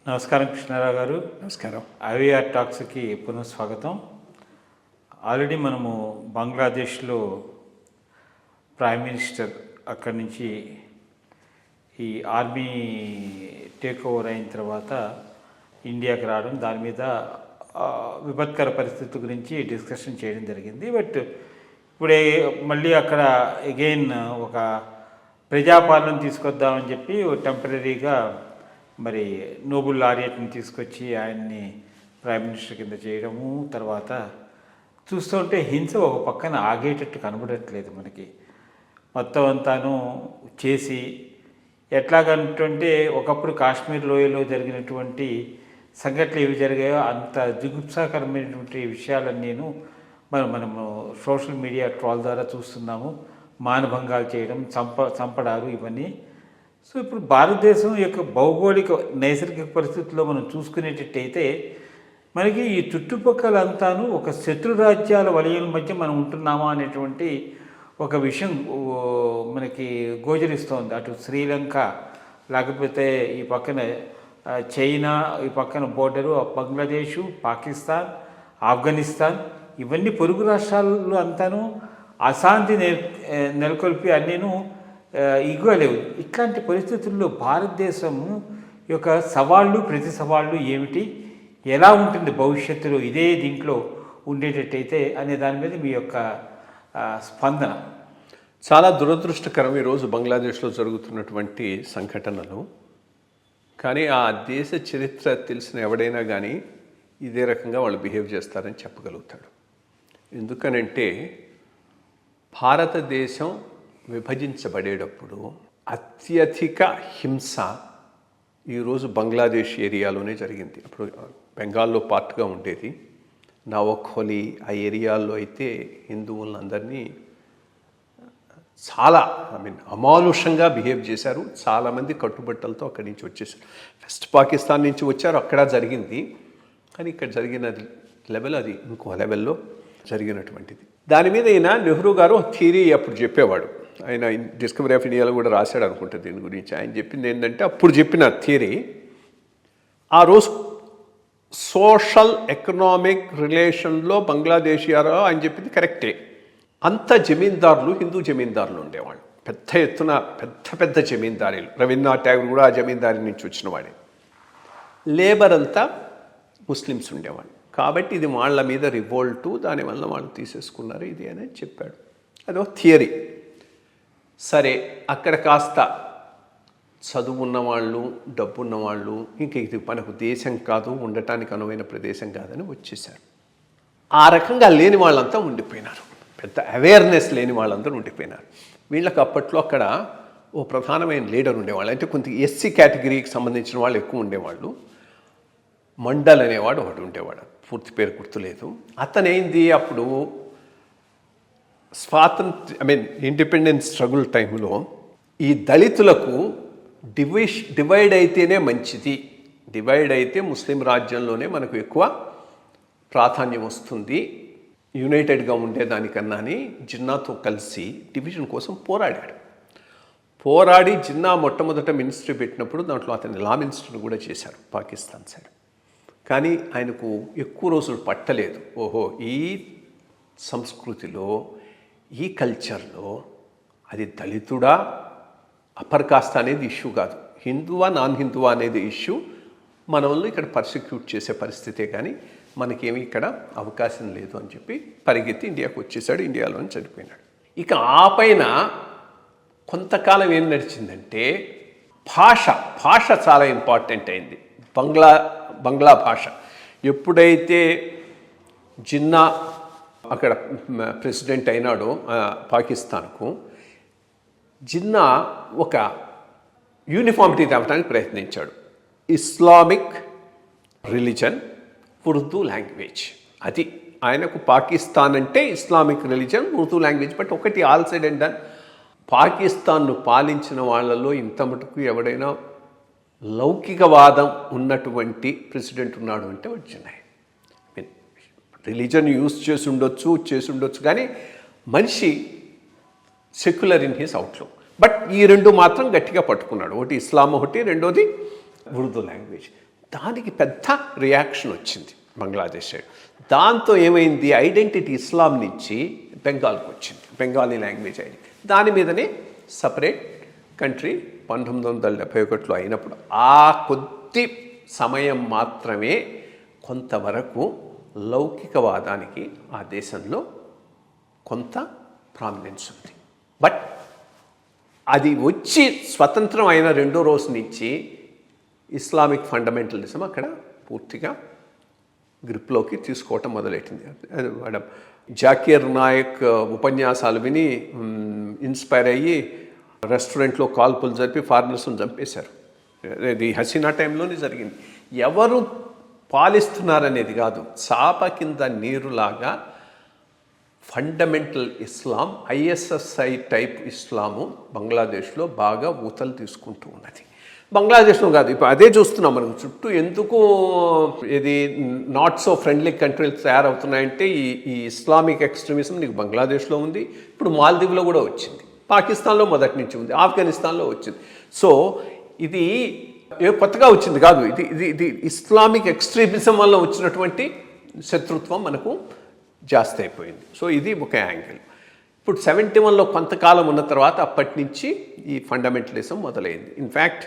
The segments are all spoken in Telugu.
నమస్కారం కృష్ణారావు గారు. నమస్కారం. ఐవీఆర్ టాక్స్కి పునఃస్వాగతం. ఆల్రెడీ మనము బంగ్లాదేశ్లో ప్రైమ్ మినిస్టర్ అక్కడి నుంచి ఈ ఆర్మీ టేక్ ఓవర్ అయిన తర్వాత ఇండియాకి రావడం, దాని మీద విపత్కర పరిస్థితి గురించి డిస్కషన్ చేయడం జరిగింది. బట్ ఇప్పుడే మళ్ళీ అక్కడ అగైన్ ఒక ప్రజాపాలన తీసుకొద్దామని చెప్పి టెంపరీగా మరి నోబుల్ లారియట్ని తీసుకొచ్చి ఆయన్ని ప్రైమ్ మినిస్టర్ కింద చేయడము, తర్వాత చూస్తుంటే హింస ఒక పక్కన ఆగేటట్టు కనబడట్లేదు మనకి. మొత్తం అంతాను చేసి ఎట్లాగంటుంటే ఒకప్పుడు కాశ్మీర్ లోయలో జరిగినటువంటి సంఘటనలు ఏవి జరిగాయో అంత జుగుప్సాకరమైనటువంటి విషయాలన్నీను మనము సోషల్ మీడియా ట్రోల్ ద్వారా చూస్తున్నాము. మానభంగాలు చేయడం, చంపడాలు, ఇవన్నీ. సో ఇప్పుడు భారతదేశం యొక్క భౌగోళిక నైసర్గిక పరిస్థితుల్లో మనం చూసుకునేటట్టయితే మనకి ఈ చుట్టుపక్కల అంతాను ఒక శత్రురాజ్యాల వలయం మధ్య మనం ఉంటున్నామా అనేటువంటి ఒక విషయం మనకి గోచరిస్తోంది. అటు శ్రీలంక, లేకపోతే ఈ పక్కన చైనా, ఈ పక్కన బోర్డరు బంగ్లాదేశు, పాకిస్తాన్, ఆఫ్ఘనిస్తాన్, ఇవన్నీ పొరుగు రాష్ట్రాల్లో అంతాను అశాంతి నెలకొల్పి అన్నీను ఇవ్వలేవు. ఇట్లాంటి పరిస్థితుల్లో భారతదేశం యొక్క సవాళ్ళు, ప్రతి సవాళ్ళు ఏమిటి, ఎలా ఉంటుంది భవిష్యత్తులో ఇదే దీంట్లో ఉండేటట్టయితే అనే దాని మీద మీ యొక్క స్పందన? చాలా దురదృష్టకరం ఈరోజు బంగ్లాదేశ్లో జరుగుతున్నటువంటి సంఘటనలు. కానీ ఆ దేశ చరిత్ర తెలిసిన ఎవడైనా కానీ ఇదే రకంగా వాళ్ళు బిహేవ్ చేస్తారని చెప్పగలుగుతాడు. ఎందుకనంటే భారతదేశం విభజించబడేటప్పుడు అత్యధిక హింస ఈరోజు బంగ్లాదేశ్ ఏరియాలోనే జరిగింది. అప్పుడు బెంగాల్లో పార్ట్గా ఉండేది నవఖోలి. ఆ ఏరియాల్లో అయితే హిందువులందరినీ చాలా అమానుషంగా బిహేవ్ చేశారు. చాలామంది కట్టుబట్టలతో అక్కడి నుంచి వచ్చేసారు. వెస్ట్ పాకిస్తాన్ నుంచి వచ్చారు, అక్కడ జరిగింది. కానీ ఇక్కడ జరిగిన లెవెల్ అది ఇంకో లెవెల్లో జరిగినటువంటిది. దాని మీద ఈయన నెహ్రూ గారు థియరీ అప్పుడు చెప్పేవాడు. ఆయన డిస్కవరీ ఆఫ్ ఇండియాలో కూడా రాశాడు అనుకుంటా దీని గురించి. ఆయన చెప్పింది ఏంటంటే, అప్పుడు చెప్పిన థియరీ ఆ రోజు సోషల్ ఎకనామిక్ రిలేషన్లో బంగ్లాదేశీయారో ఆయన చెప్పింది కరెక్టే. అంత జమీందారులు హిందూ జమీందారులు ఉండేవాళ్ళు, పెద్ద ఎత్తున పెద్ద జమీందారీలు. రవీంద్రనాథ్ ట్యాగూర్ కూడా ఆ జమీందారీ నుంచి వచ్చిన వాడే. లేబర్ అంతా ముస్లిమ్స్ ఉండేవాళ్ళు. కాబట్టి ఇది వాళ్ళ మీద రివోల్టు, దానివల్ల వాళ్ళు తీసేసుకున్నారు ఇది అని చెప్పాడు. అదో థియరీ. సరే, అక్కడ కాస్త చదువున్న వాళ్ళు, డబ్బు ఉన్నవాళ్ళు, ఇంక ఇది మనకు దేశం కాదు, ఉండటానికి అనువైన ప్రదేశం కాదని వచ్చేసారు. ఆ రకంగా లేని వాళ్ళంతా ఉండిపోయినారు. పెద్ద అవేర్నెస్ లేని వాళ్ళందరూ ఉండిపోయినారు. వీళ్ళకి అప్పట్లో అక్కడ ఓ ప్రధానమైన లీడర్ ఉండేవాళ్ళు. అంటే కొంత ఎస్సీ కేటగిరీకి సంబంధించిన వాళ్ళు ఎక్కువ ఉండేవాళ్ళు. మండల్ అనేవాడు ఒకటి ఉండేవాడు, పూర్తి పేరు గుర్తులేదు. అతనేంది అప్పుడు ఇండిపెండెన్స్ స్ట్రగుల్ టైంలో ఈ దళితులకు డివైడ్ అయితేనే మంచిది, డివైడ్ అయితే ముస్లిం రాజ్యంలోనే మనకు ఎక్కువ ప్రాధాన్యం వస్తుంది, యునైటెడ్గా ఉండేదానికన్నా అని జిన్నాతో కలిసి డివిజన్ కోసం పోరాడి జిన్నా మొట్టమొదట మినిస్ట్రీ పెట్టినప్పుడు దాంట్లో అతన్ని లా మినిస్టర్ని కూడా చేశారు పాకిస్తాన్ సైడ్. కానీ ఆయనకు ఎక్కువ రోజులు పట్టలేదు. ఓహో, ఈ సంస్కృతిలో, ఈ కల్చర్లో అది దళితుడా అప్పర్ కాస్ట్ అనేది ఇష్యూ కాదు, హిందువా నాన్ హిందువా అనేది ఇష్యూ. మన వాళ్ళు ఇక్కడ పర్సిక్యూట్ చేసే పరిస్థితే కానీ మనకేమి ఇక్కడ అవకాశం లేదు అని చెప్పి పరిగెత్తి ఇండియాకు వచ్చేసాడు. ఇండియాలోనే చనిపోయినాడు. ఇక ఆ పైన కొంతకాలం ఏం నడిచిందంటే భాష చాలా ఇంపార్టెంట్ అయింది. బంగ్లా భాష. ఎప్పుడైతే జిన్నా అక్కడ ప్రెసిడెంట్ అయినాడో పాకిస్తాన్కు, జిన్నా ఒక యూనిఫామిటీ తేవడానికి ప్రయత్నించాడు. Islamic religion, Urdu language. అది ఆయనకు పాకిస్తాన్ అంటే Islamic religion, Urdu language. But ఒకటి ఆల్ సైడ్ అండ్ డన్, పాకిస్తాన్ను పాలించిన వాళ్ళలో ఇంత మటుకు ఎవడైనా లౌకికవాదం ఉన్నటువంటి ప్రెసిడెంట్ ఉన్నాడు అంటే వచ్చినాయి. రిలీజన్ యూజ్ చేసి ఉండొచ్చు కానీ మనిషి secular in his outlook. But ఈ రెండు మాత్రం గట్టిగా పట్టుకున్నాడు. ఒకటి ఇస్లాం, ఒకటి రెండోది ఉర్దూ లాంగ్వేజ్. దానికి పెద్ద రియాక్షన్ వచ్చింది బంగ్లాదేశ్ సైడ్. దాంతో ఏమైంది, ఐడెంటిటీ ఇస్లాం నుంచి బెంగాల్కి వచ్చింది, బెంగాలీ లాంగ్వేజ్ ఐడెంటిటీ. దాని మీదనే సపరేట్ కంట్రీ 1971లో అయినప్పుడు ఆ కొద్ది సమయం మాత్రమే కొంతవరకు లౌకికవాదానికి ఆ దేశంలో కొంత ప్రామినెన్స్ ఉంది. బట్ అది వచ్చి స్వతంత్రం అయిన రెండో రోజు నుంచి ఇస్లామిక్ ఫండమెంటలిజం అక్కడ పూర్తిగా గ్రిప్లోకి తీసుకోవటం మొదలెట్టింది. మేడం జాకీర్ నాయక్ ఉపన్యాసాలు విని ఇన్స్పైర్ అయ్యి రెస్టారెంట్లో కాల్పులు జరిపి ఫారినర్స్ని చంపేశారు. ఇది హసీనా టైంలోనే జరిగింది. ఎవరు పాలిస్తున్నారనేది కాదు, చాప కింద నీరులాగా ఫండమెంటల్ ఇస్లాం, ఐఎస్ఎస్ఐ టైప్ ఇస్లాము బంగ్లాదేశ్లో బాగా ఊతలు తీసుకుంటూ ఉన్నది. బంగ్లాదేశ్లో కాదు, ఇప్పుడు అదే చూస్తున్నాం మనం చుట్టూ. ఎందుకు ఇది నాట్ సో ఫ్రెండ్లీ కంట్రీలు తయారవుతున్నాయంటే ఈ ఇస్లామిక్ ఎక్స్ట్రీమిజం నీకు బంగ్లాదేశ్లో ఉంది, ఇప్పుడు మాల్దీవ్లో కూడా వచ్చింది, పాకిస్తాన్లో మొదటి నుంచి ఉంది, ఆఫ్ఘనిస్తాన్లో వచ్చింది. సో ఇది కొత్తగా వచ్చింది కాదు, ఇది ఇది ఇది ఇస్లామిక్ ఎక్స్ట్రీమిజం వల్ల వచ్చినటువంటి శత్రుత్వం మనకు జాస్తి అయిపోయింది. సో ఇది ఒక యాంగిల్. ఇప్పుడు 71లో కొంతకాలం ఉన్న తర్వాత అప్పటి నుంచి ఈ ఫండమెంటలిజం మొదలైంది. ఇన్ఫ్యాక్ట్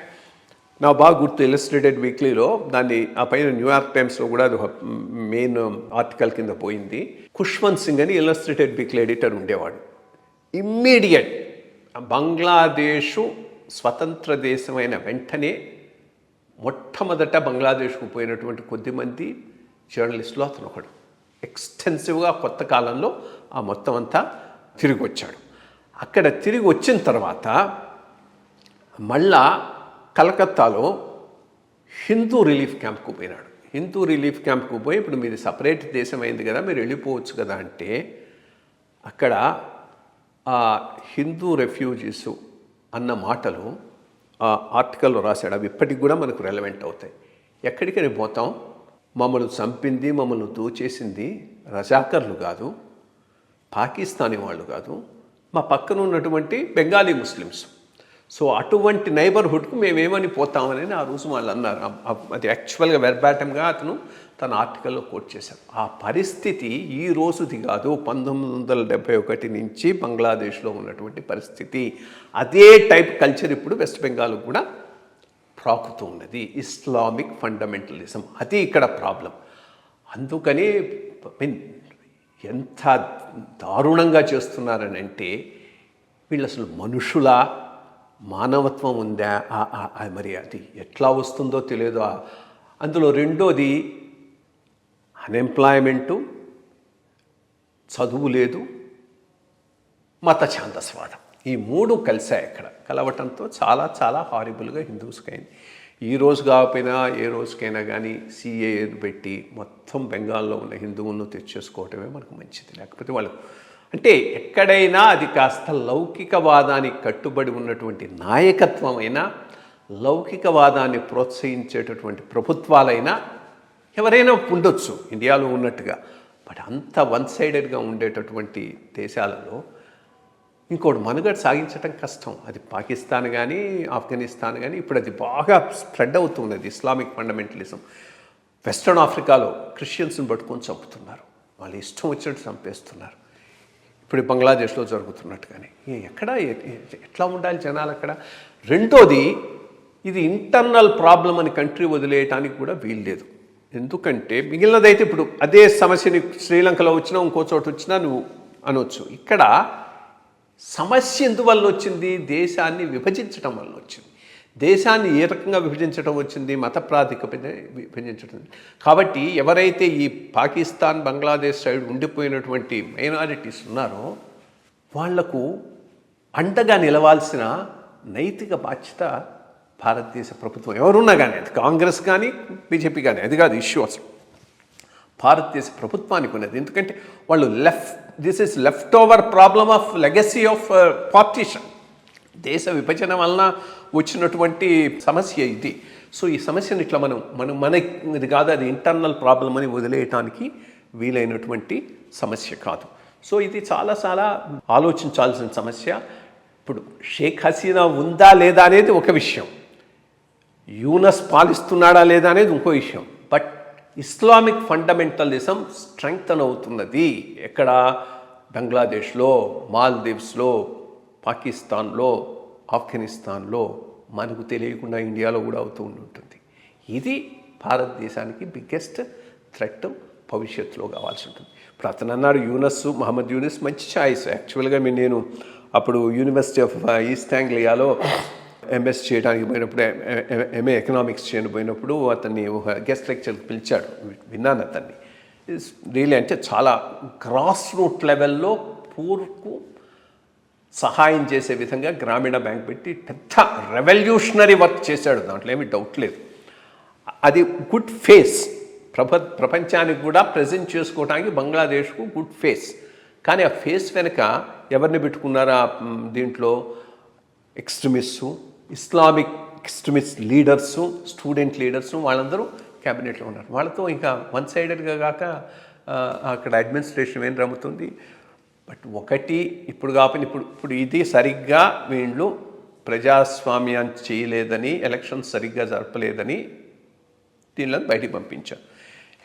నా బాగా గుర్తు, ఇల్లస్ట్రేటెడ్ వీక్లీలో దాన్ని ఆ పైన న్యూయార్క్ టైమ్స్లో కూడా అది ఒక మెయిన్ ఆర్టికల్ కింద పోయింది. ఖుష్వంత్ సింగ్ అని ఇల్లస్ట్రేటెడ్ వీక్లీ ఎడిటర్ ఉండేవాడు. ఇమ్మీడియట్ బంగ్లాదేశు స్వతంత్ర దేశమైన వెంటనే మొట్టమొదట బంగ్లాదేశ్కు పోయినటువంటి కొద్దిమంది జర్నలిస్టులు అతను ఒకడు. ఎక్స్టెన్సివ్గా కొత్త కాలంలో ఆ మొత్తం అంతా తిరిగి వచ్చాడు. అక్కడ తిరిగి వచ్చిన తర్వాత మళ్ళా కలకత్తాలో హిందూ రిలీఫ్ క్యాంప్కు పోయినాడు. హిందూ రిలీఫ్ క్యాంప్కు పోయి, ఇప్పుడు మీది సపరేట్ దేశం అయింది కదా, మీరు వెళ్ళిపోవచ్చు కదా అంటే, అక్కడ ఆ హిందూ రెఫ్యూజీసు అన్న మాటలు ఆ ఆర్టికల్లో రాశాడు. అవి ఇప్పటికి కూడా మనకు రెలవెంట్ అవుతాయి. ఎక్కడికని పోతాం, మమ్మల్ని చంపింది, మమ్మల్ని దోచేసింది రజాకర్లు కాదు, పాకిస్తానీ వాళ్ళు కాదు, మా పక్కన ఉన్నటువంటి బెంగాలీ ముస్లిమ్స్. సో అటువంటి నైబర్హుడ్కు మేమేమని పోతామని ఆ రోజు వాళ్ళు అన్నారు. అది యాక్చువల్గా వెర్బాటంగా అతను తన ఆర్టికల్లో కోట్ చేశారు. ఆ పరిస్థితి ఈ రోజుది కాదు, 1971 నుంచి బంగ్లాదేశ్లో ఉన్నటువంటి పరిస్థితి. అదే టైప్ కల్చర్ ఇప్పుడు వెస్ట్ బెంగాల్కు కూడా ప్రాకుతూ ఉన్నది, ఇస్లామిక్ ఫండమెంటలిజం. అది ఇక్కడ ప్రాబ్లం. అందుకని ఎంత దారుణంగా చేస్తున్నారని అంటే, వీళ్ళు అసలు మనుషులా, మానవత్వం ఉందా, మరి అది ఎట్లా వస్తుందో తెలియదు. అందులో రెండోది అన్ఎంప్లాయ్మెంటు, చదువు లేదు, మత ఛాందస్వాదం. ఈ మూడు కలిసాయి అక్కడ. కలవటంతో చాలా చాలా హారిబుల్గా హిందూస్కి అయింది. ఈ రోజు కాకపోయినా ఏ రోజుకైనా కానీ సిఏఏను పెట్టి మొత్తం బెంగాల్లో ఉన్న హిందువులను తెచ్చేసుకోవటమే మనకు మంచిది. లేకపోతే వాళ్ళు అంటే ఎక్కడైనా అది కాస్త లౌకికవాదానికి కట్టుబడి ఉన్నటువంటి నాయకత్వం అయినా, లౌకికవాదాన్ని ప్రోత్సహించేటటువంటి ప్రభుత్వాలైనా ఎవరైనా ఉండొచ్చు ఇండియాలో ఉన్నట్టుగా. బట్ అంత వన్ సైడెడ్గా ఉండేటటువంటి దేశాలలో ఇంకోటి మనుగడ సాగించడం కష్టం. అది పాకిస్తాన్ కానీ ఆఫ్ఘనిస్తాన్ కానీ ఇప్పుడు అది బాగా స్ప్రెడ్ అవుతున్నది ఇస్లామిక్ ఫండమెంటలిజం. వెస్ట్రన్ ఆఫ్రికాలో క్రిస్టియన్స్ని పట్టుకొని చంపుతున్నారు, వాళ్ళు ఇష్టం వచ్చినట్టు చంపేస్తున్నారు. ఇప్పుడు బంగ్లాదేశ్లో జరుగుతున్నట్టుగానే. ఎక్కడ ఎట్లా ఉండాలి జనాలు అక్కడ? రెండోది, ఇది ఇంటర్నల్ ప్రాబ్లం అని కంట్రీ వదిలేయటానికి కూడా వీల్లేదు. ఎందుకంటే మిగిలినదైతే ఇప్పుడు అదే సమస్యని శ్రీలంకలో వచ్చినా ఇంకో చోట వచ్చినా నువ్వు అనొచ్చు. ఇక్కడ సమస్య ఎందువల్ల వచ్చింది? దేశాన్ని విభజించడం వల్ల వచ్చింది. దేశాన్ని ఏ రకంగా విభజించడం వచ్చింది? మత ప్రాతిపదికన విభజించడం. కాబట్టి ఎవరైతే ఈ పాకిస్తాన్, బంగ్లాదేశ్ సైడ్ ఉండిపోయినటువంటి మైనారిటీస్ ఉన్నారో వాళ్లకు అండగా నిలవాల్సిన నైతిక బాధ్యత భారతదేశ ప్రభుత్వం ఎవరున్నా కానీ, అది కాంగ్రెస్ కానీ బీజేపీ కానీ, అది కాదు ఇష్యూ అసలు. భారతదేశ ప్రభుత్వానికి ఉన్నది. ఎందుకంటే వాళ్ళు this is left over problem of legacy of partition. దేశ విభజన వలన వచ్చినటువంటి సమస్య ఇది. సో ఈ సమస్యను ఇట్లా మనది కాదు, అది ఇంటర్నల్ ప్రాబ్లం అని వదిలేయటానికి వీలైనటువంటి సమస్య కాదు. సో ఇది చాలా చాలా ఆలోచించాల్సిన సమస్య. ఇప్పుడు షేక్ హసీనా ఉందా లేదా అనేది ఒక విషయం. యూనస్ పాలిస్తున్నాడా లేదా అనేది ఇంకో విషయం. బట్ ఇస్లామిక్ ఫండమెంటలిజం స్ట్రెంగ్తన్ అవుతున్నది ఎక్కడ? బంగ్లాదేశ్లో, మాల్దీవ్స్లో, పాకిస్తాన్లో, ఆఫ్ఘనిస్తాన్లో, మనకు తెలియకుండా ఇండియాలో కూడా అవుతూ ఉంటుంది. ఇది భారతదేశానికి బిగ్గెస్ట్ థ్రెట్ భవిష్యత్తులో కావాల్సి ఉంటుంది. ఇప్పుడు అతను అన్నాడు మహమ్మద్ యూనిస్ మంచి ఛాయిస్. యాక్చువల్గా నేను అప్పుడు యూనివర్సిటీ ఆఫ్ ఈస్ట్ ఆంగ్లియాలో ఎంఎస్ చేయడానికి పోయినప్పుడు, ఎంఏ ఎకనామిక్స్ చేయడానికి పోయినప్పుడు అతన్ని ఒక గెస్ట్ లెక్చర్కి పిలిచాడు. విన్నాను అతన్ని. రియలీ అంటే చాలా గ్రాస్ రూట్ లెవెల్లో పూర్కు సహాయం చేసే విధంగా గ్రామీణ బ్యాంక్ పెట్టి పెద్ద రెవల్యూషనరీ వర్క్ చేశాడు. దాంట్లో ఏమీ డౌట్ లేదు. అది గుడ్ ఫేస్, ప్రపంచానికి కూడా ప్రజెంట్ చేసుకోవడానికి బంగ్లాదేశ్కు గుడ్ ఫేస్. కానీ ఆ ఫేస్ వెనుక ఎవరిని పెట్టుకున్నారా దీంట్లో? Extremist, Islamic extremist leaders, student leaders, వాళ్ళందరూ క్యాబినెట్లో ఉన్నారు. వాళ్ళతో ఇంకా వన్ సైడెడ్గా కాక అక్కడ అడ్మినిస్ట్రేషన్ ఏం రమ్ముతుంది. బట్ ఒకటి ఇప్పుడు కాకపోతే ఇప్పుడు ఇది సరిగ్గా వీళ్ళు ప్రజాస్వామ్యాన్ని చేయలేదని, ఎలక్షన్స్ సరిగ్గా జరపలేదని దీనిలో బయటికి పంపించారు.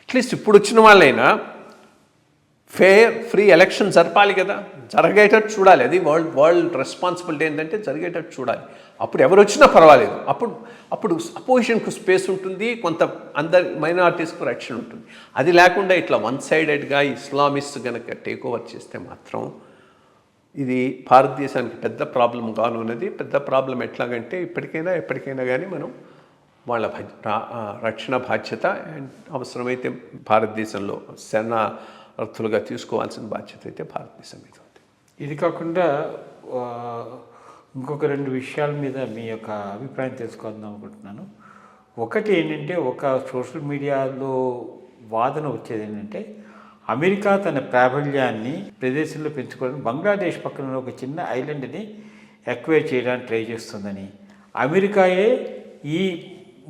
అట్లీస్ట్ ఇప్పుడు వచ్చిన వాళ్ళైనా ఫ్రీ ఎలక్షన్ జరపాలి కదా, జరిగేటట్టు చూడాలి. అది వరల్డ్ రెస్పాన్సిబిలిటీ ఏంటంటే జరిగేటట్టు చూడాలి. అప్పుడు ఎవరు వచ్చినా పర్వాలేదు. అప్పుడు అపోజిషన్కు స్పేస్ ఉంటుంది, కొంత అందరి మైనారిటీస్కు రక్షణ ఉంటుంది. అది లేకుండా ఇట్లా వన్ సైడెడ్గా ఇస్లామిస్ట్ కనుక టేక్ ఓవర్ చేస్తే మాత్రం ఇది భారతదేశానికి పెద్ద ప్రాబ్లం కానున్నది. పెద్ద ప్రాబ్లం ఎట్లాగంటే ఎప్పటికైనా కానీ మనం వాళ్ళ రక్షణ బాధ్యత అండ్ అవసరమైతే భారతదేశంలో శరణార్థులుగా తీసుకోవాల్సిన బాధ్యత అయితే భారతదేశం మీద ఉంది. ఇది కాకుండా ఇంకొక 2 విషయాల మీద మీ యొక్క అభిప్రాయం తెలుసుకుందాం అనుకుంటున్నాను. ఒకటి ఏంటంటే, ఒక సోషల్ మీడియాలో వాదన వచ్చేది ఏంటంటే, అమెరికా తన ప్రాబల్యాన్ని ప్రదేశంలో పెంచుకోవడానికి బంగ్లాదేశ్ పక్కన ఒక చిన్న ఐలాండ్ని ఎక్వైర్ చేయడానికి ట్రై చేస్తుందని, అమెరికాయే ఈ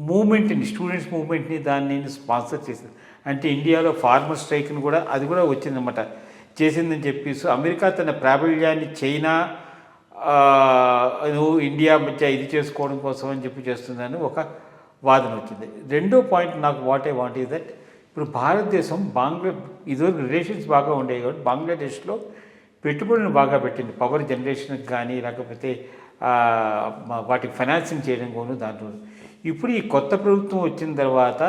మూమెంట్ని, స్టూడెంట్స్ మూమెంట్ని దాన్ని స్పాన్సర్ చేసింది. అంటే ఇండియాలో ఫార్మర్ స్ట్రైక్ని కూడా అది కూడా వచ్చిందన్నమాట, చేసిందని చెప్పేసి అమెరికా తన ప్రాబల్యాన్ని చైనా నువ్వు ఇండియా మధ్య ఇది చేసుకోవడం కోసం అని చెప్పి చేస్తుందని ఒక వాదన వచ్చింది. రెండో పాయింట్ నాకు what I want is that, ఇప్పుడు భారతదేశం ఇదివరకు రిలేషన్స్ బాగా ఉండేవి కాబట్టి బంగ్లాదేశ్లో పెట్టుబడులను బాగా పెట్టింది. పవర్ జనరేషన్కి కానీ లేకపోతే వాటికి ఫైనాన్సింగ్ చేయడం కూడా దాంట్లో. ఇప్పుడు ఈ కొత్త ప్రభుత్వం వచ్చిన తర్వాత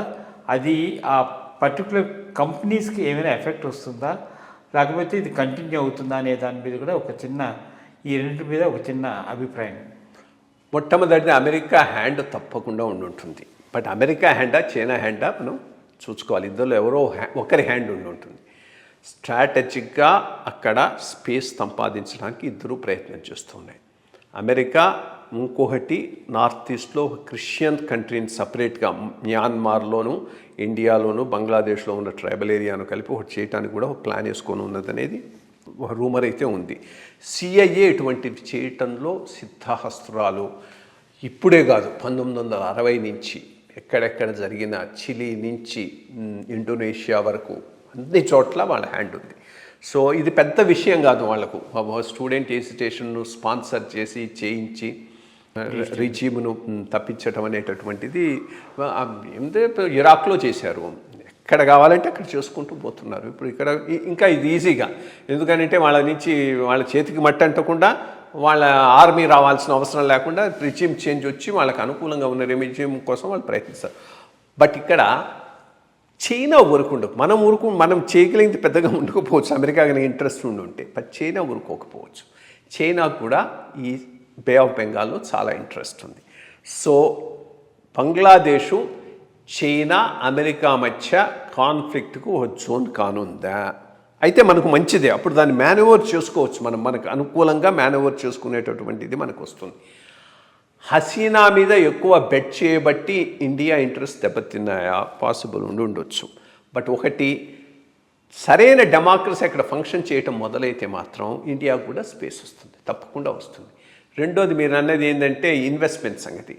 అది ఆ పర్టికులర్ కంపెనీస్కి ఏమైనా ఎఫెక్ట్ వస్తుందా, లేకపోతే ఇది కంటిన్యూ అవుతుందా అనే దాని మీద కూడా ఈ రెండింటి మీద ఒక చిన్న అభిప్రాయం. మొట్టమొదటి అమెరికా హ్యాండ్ తప్పకుండా ఉంటుంది. బట్ అమెరికా హ్యాండా చైనా హ్యాండా మనం చూసుకోవాలి. ఇద్దరు ఎవరో ఒకరి హ్యాండ్ ఉంటుంది. స్ట్రాటజిక్గా అక్కడ స్పేస్ సంపాదించడానికి ఇద్దరు ప్రయత్నం చేస్తున్నాయి. అమెరికా ఇంకొకటి నార్త్ ఈస్ట్లో క్రిస్టియన్ కంట్రీని సపరేట్గా మ్యాన్మార్లోను, ఇండియాలోను, బంగ్లాదేశ్లో ఉన్న ట్రైబల్ ఏరియాను కలిపి ఒకటి చేయడానికి కూడా ఒక ప్లాన్ వేసుకొని ఉన్నది అనేది ఒక రూమర్ అయితే ఉంది. సిఐఏ ఇటువంటివి చేయటంలో సిద్ధహస్త్రాలు. ఇప్పుడే కాదు, 1960 నుంచి ఎక్కడెక్కడ జరిగిన చిలీ నుంచి ఇండోనేషియా వరకు అన్ని చోట్ల వాళ్ళ హ్యాండ్ ఉంది. సో ఇది పెద్ద విషయం కాదు వాళ్లకు. స్టూడెంట్ ఎజిటేషన్ను స్పాన్సర్ చేయించి రిజీమ్ను తప్పించడం అనేటటువంటిది ఇరాక్లో చేశారు. ఎక్కడ కావాలంటే అక్కడ చేసుకుంటూ పోతున్నారు. ఇప్పుడు ఇక్కడ ఇంకా ఇది ఈజీగా, ఎందుకంటే వాళ్ళ చేతికి మట్టి అంటకుండా వాళ్ళ ఆర్మీ రావాల్సిన అవసరం లేకుండా రిజీమ్ చేంజ్ వచ్చి వాళ్ళకి అనుకూలంగా ఉన్న రిజీమ్ కోసం వాళ్ళు ప్రయత్నిస్తారు. బట్ ఇక్కడ చైనా ఊరుకుండదు. మనం చేయగలిగింది పెద్దగా ఉండకపోవచ్చు, అమెరికా కనుక ఇంట్రెస్ట్ ఉంటే. బట్ చైనా ఊరుకోకపోవచ్చు. చైనాకు కూడా ఈ బే ఆఫ్ బెంగాల్లో చాలా ఇంట్రెస్ట్ ఉంది. సో బంగ్లాదేశు చైనా అమెరికా మధ్య కాన్ఫ్లిక్ట్కు ఒక జోన్ కానుందా? అయితే మనకు మంచిదే. అప్పుడు దాన్ని మేనేవర్ చేసుకోవచ్చు. మనకు అనుకూలంగా మేనేవర్ చేసుకునేటటువంటిది మనకు వస్తుంది. హసీనా మీద ఎక్కువ బెట్ చేయబట్టి ఇండియా ఇంట్రెస్ట్ దెబ్బతిన్నాయా? పాసిబుల్ ఉండొచ్చు. బట్ ఒకటి, సరైన డెమోక్రసీ అక్కడ ఫంక్షన్ చేయటం మొదలైతే మాత్రం ఇండియాకు కూడా స్పేస్ వస్తుంది, తప్పకుండా వస్తుంది. రెండోది మీరు అన్నది ఏంటంటే ఇన్వెస్ట్మెంట్ సంగతి.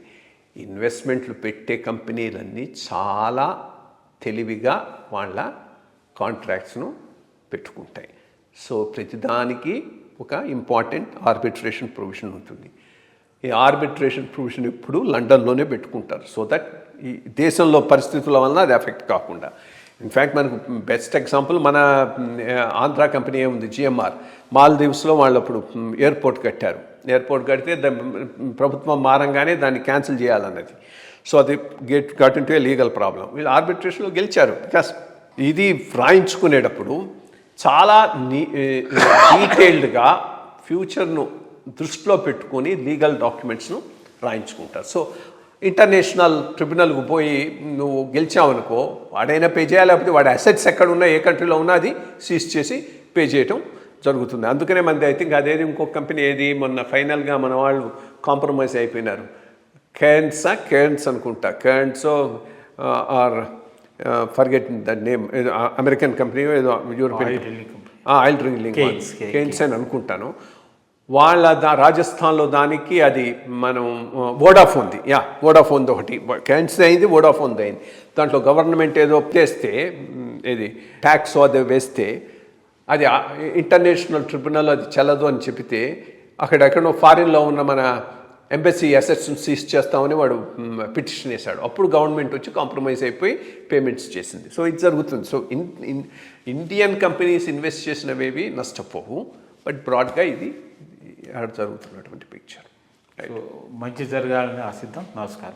ఇన్వెస్ట్మెంట్లు పెట్టే కంపెనీలన్నీ చాలా తెలివిగా వాళ్ళ కాంట్రాక్ట్స్ను పెట్టుకుంటాయి. సో ప్రతిదానికి ఒక ఇంపార్టెంట్ ఆర్బిట్రేషన్ ప్రొవిజన్ ఉంటుంది. ఈ ఆర్బిట్రేషన్ ప్రొవిజన్ ఇప్పుడు లండన్లోనే పెట్టుకుంటారు, సో దట్ ఈ దేశంలో పరిస్థితుల వలన అది ఎఫెక్ట్ కాకుండా. ఇన్ఫ్యాక్ట్ మనకు బెస్ట్ ఎగ్జాంపుల్ మన ఆంధ్ర కంపెనీ ఏముంది, జిఎంఆర్. మాల్దీవ్స్లో వాళ్ళు అప్పుడు ఎయిర్పోర్ట్ కట్టారు. ఎయిర్పోర్ట్ కడితే ప్రభుత్వం మారంగానే దాన్ని క్యాన్సిల్ చేయాలన్నది. సో అది got into a legal problem. వీళ్ళు ఆర్బిట్రేషన్లో గెలిచారు. బికాస్ ఇది వ్రాయించుకునేటప్పుడు చాలా డీటెయిల్డ్గా ఫ్యూచర్ను దృష్టిలో పెట్టుకొని లీగల్ డాక్యుమెంట్స్ను రాయించుకుంటారు. సో ఇంటర్నేషనల్ ట్రిబ్యునల్కు పోయి నువ్వు గెలిచావనుకో, వాడైనా పే చేయాలి, లేకపోతే వాడి అసెట్స్ ఎక్కడ ఉన్నా, ఏ కంట్రీలో ఉన్నా అది సీజ్ చేసి పే చేయటం జరుగుతుంది. అందుకనే మనది ఐ థింక్ అదేది ఇంకొక కంపెనీ ఏది మొన్న ఫైనల్గా మన వాళ్ళు కాంప్రమైజ్ అయిపోయినారు. కేర్న్స్ అనుకుంటా, కేర్న్స్ ఆర్ ఫర్గెట్ దట్ నేమ్, ఏదో అమెరికన్ కంపెనీ, ఏదో యూరోపియన్ ఆయిల్ డ్రింకింగ్ కేన్స్ అని అనుకుంటాను. వాళ్ళ రాజస్థాన్లో దానికి అది మనం వోడాఫోన్ది, వోడాఫోన్ది ఒకటి, కేన్స్ అయింది, వోడాఫోన్ది అయింది. దాంట్లో గవర్నమెంట్ ఏదో చేస్తే, ఏది ట్యాక్స్ అది వేస్తే అది ఇంటర్నేషనల్ ట్రిబ్యునల్ అది చెల్లదు అని చెప్తే అక్కడెక్కడో ఫారిన్లో ఉన్న మన ఎంబసీ అసెట్స్ని సీజ్ చేస్తామని వాడు పిటిషన్ వేశాడు. అప్పుడు గవర్నమెంట్ వచ్చి కాంప్రమైజ్ అయిపోయి పేమెంట్స్ చేసింది. సో ఇది జరుగుతుంది. సో ఇండియన్ కంపెనీస్ ఇన్వెస్ట్ చేసినవేవి నష్టపోవు, బట్ బ్రాడ్గా ఇది జరుగుతున్నటువంటి పిక్చర్. మంచి జరగాలని ఆశిద్దాం. నమస్కారం.